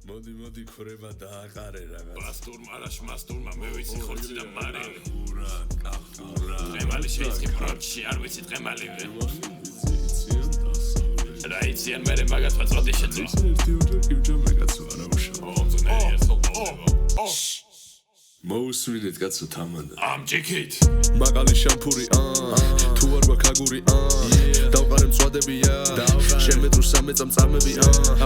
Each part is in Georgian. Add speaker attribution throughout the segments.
Speaker 1: მოდი ქრება დააყარე რაღაც
Speaker 2: პასტურმა რა შმასტურმა მე ვიცი ხორცი და მარე
Speaker 1: კახურა
Speaker 2: ყემალი შეიძლება პროჩი არ ვიცი ყემალივე რა იციან მე მაგათ ვაწოდი შეძლო
Speaker 1: ერთი ოჯახი უჯამეგაც არა უშავ მოусვიდეთ კაცო თამადა
Speaker 2: ამ ჭიქით
Speaker 1: მაღალი შამფური თუ არ გვაქაგური დავყარე მწვადებია შემეტრუ სამეწამ წამები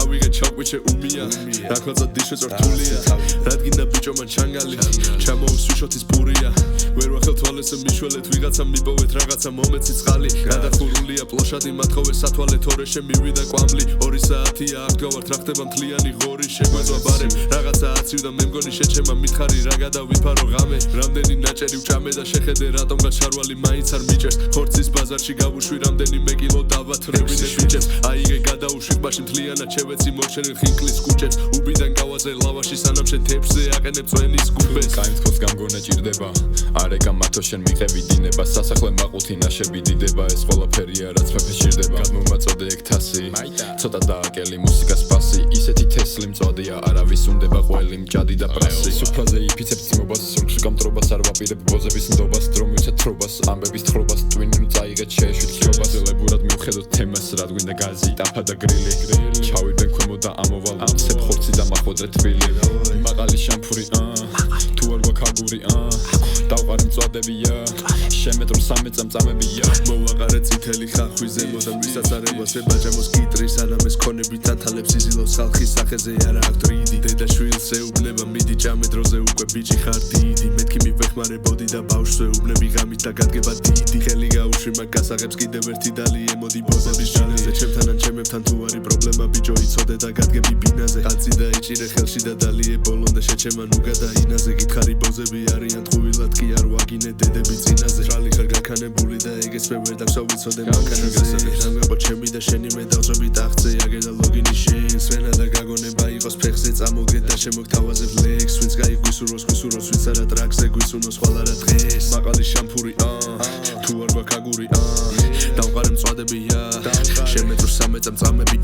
Speaker 1: ავიღე ჩაკვიჩე უმია რაკოცა დიშეწორთულია რადგინა ბიჭო მან ჩანგალი ჩამოუსვიშოთის პურია ვერ ვახელ თვალესე მიშველეთ ვიღაცა მიპოვეთ რაღაცა მომეცი წყალი გადახურულია პლოშადი მათხოვე სათვალე თორეშე მივიდა კვამლი 2 საათია აღდგავართ რა ხდება მთლიანი ღორი შეგვეძვა ბარემ რაღაცა აცივდა მე მგონი შეჩემა მითხარი რა გადავიფარო ღამე რამდენი ნაჭერი ვჭამე და შეხედე რატომ გაჩარვალი მაინც არ მიჭერს ხორცის ბაზარში გავუშვი რამდენიმე კილო დავათრევინე ბიჭებს აიღე გადაუშვი ბაში მთლიანად შევეცი მოჩერილ ხინკლის კუჭებს უბიდან გავაზე ლავაში სანამ შენ თეფზე აყენებ წვენის გუბეს
Speaker 3: კაინთქოს გამგონა ჭირდება არეკა მათო შენ მიყევი დინება სასახლე მაყუთი ნაშები დიდება ეს ყველაფერია რაც მეფე ჭირდება გადმომაწოდე ეგ თასი ცოტა დააკელი მუსიკას ფასი ისეთი თესლი მწოდია არავის უნდება ყველი მჭადი და პრასი სუფრაზე იფიცებ ცმობას სულში გამტრობას არ ვაპირებ ბოზების ნდობას დრომიუცა თრობას ამბების თხრობას ტვინი წაიღეთ შეეშვით ხილობას ლებურად მივხედოთ თემას რა გვინდა გაზი ტაფა და გრილი ჩავიდნენ ქვემო და ამოვალ ამცებ ხორცი და მახვედრე თბილი მაღალი შამფური თუ არ გვაქაგური დავყარე მწვადებია შემეტრუ სამეწამ წამებია
Speaker 1: მოვაყარე წითელი ხახვი ზემოდან ვისაც არ ევასე ბაჯამოს კიტრის ანამეს ქონებით თანთალებს იზილავს ხალხის სახეზე არა აქ დრიდი დედაშვილს ეუბნება მიდი ჭამე დროზე უკვე ბიჭი ხარ დიდი მეთქი მივეხმარებოდი და ბავშვს ეუბნები ღამით და გადგება დიდი ხელი გაუშვი მაგ გასაღებს კიდევ ერთი დალი ემოდი ბოზების ჟანერზე ჩემთან ან ჩემებთან თუ არის პრობლემა ბიჭო იცოდე და გადგები ბინაზე ხალხი და იჭირე ხელში და დალიე ბოლონდა შეჩემა ნუგა და ინაზე გითხარი ბოზები არიან ტყუილად კი არ ვაგინე დედები წინაზე ჟალი ხარ გაქანებული და ეგეც მე ვერ დაგვსა ვიცოდე მანქანაზე სამგაბო ჩემი და შენი მე დავწები ტახტზე აგე და ლოგინი შენს ვენა და გაგონება იყოს ფეხზე წამოგე და შემოგთავაზებ ლექს ვინც გაიგვისუროს ვინც არა ტრაქზე გვისუნოს ხვალ არა დღეს მაღალი შამფური თუ არ გვაქაგური დავყარე მწვადებია შემეტრუ სამეწამ წამები